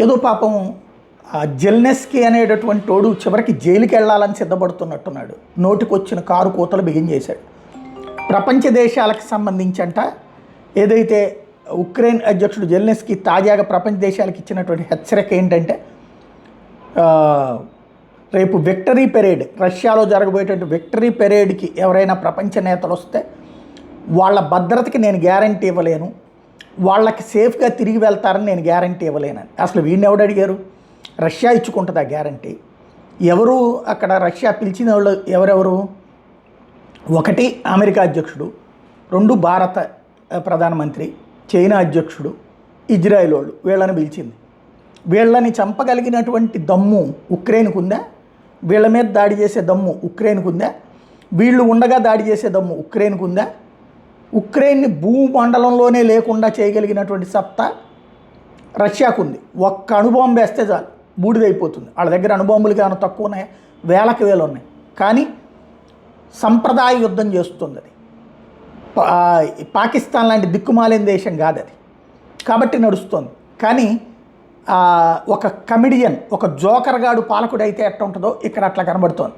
ఏదో పాపం జెల్నెస్కీ అనేటటువంటి తోడు చివరికి జైలుకి వెళ్ళాలని సిద్ధపడుతున్నట్టున్నాడు. నోటికొచ్చిన కారు కూతలు బిగించేశాడు. ప్రపంచ దేశాలకు సంబంధించి అంట ఏదైతే ఉక్రెయిన్ అధ్యక్షుడు జెల్నెస్కీ తాజాగా ప్రపంచ దేశాలకు ఇచ్చినటువంటి హెచ్చరిక ఏంటంటే, రేపు విక్టరీ పెరేడ్, రష్యాలో జరగబోయేటువంటి విక్టరీ పెరేడ్కి ఎవరైనా ప్రపంచ నేతలు వస్తే వాళ్ళ భద్రతకి నేను గ్యారంటీ ఇవ్వలేను, వాళ్ళకి సేఫ్గా తిరిగి వెళ్తారని నేను గ్యారంటీ ఇవ్వలేనని. అసలు వీడిని ఎవడు అడిగారు? రష్యా ఇచ్చుకుంటుంది ఆ గ్యారంటీ. ఎవరు అక్కడ రష్యా పిలిచిన వాళ్ళు ఎవరెవరు? ఒకటి అమెరికా అధ్యక్షుడు, రెండు భారత ప్రధానమంత్రి, చైనా అధ్యక్షుడు, ఇజ్రాయెల్ వాళ్ళు. వీళ్ళని పిలిచింది. వీళ్ళని చంపగలిగినటువంటి దమ్ము ఉక్రెయిన్కు ఉందా? వీళ్ళ మీద దాడి చేసే దమ్ము ఉక్రెయిన్కు ఉందా? వీళ్ళు ఉండగా దాడి చేసే దమ్ము ఉక్రెయిన్కు ఉందా? ఉక్రెయిన్ని భూమండలంలోనే లేకుండా చేయగలిగినటువంటి సత్తా రష్యాకు ఉంది. ఒక్క అణుబాంబు వేస్తే చాలు బూడిదైపోతుంది. వాళ్ళ దగ్గర అణుబాంబులు ఏమైనా తక్కువ ఉన్నాయి, వేలకు వేలు ఉన్నాయి. కానీ సంప్రదాయ యుద్ధం చేస్తుంది అది. పాకిస్తాన్ లాంటి దిక్కుమాలిన దేశం కాదు అది, కాబట్టి నడుస్తుంది. కానీ ఒక కమిడియన్, ఒక జోకర్గాడు పాలకుడు అయితే ఎట్లా ఉంటుందో ఇక్కడ అట్లా కనబడుతోంది.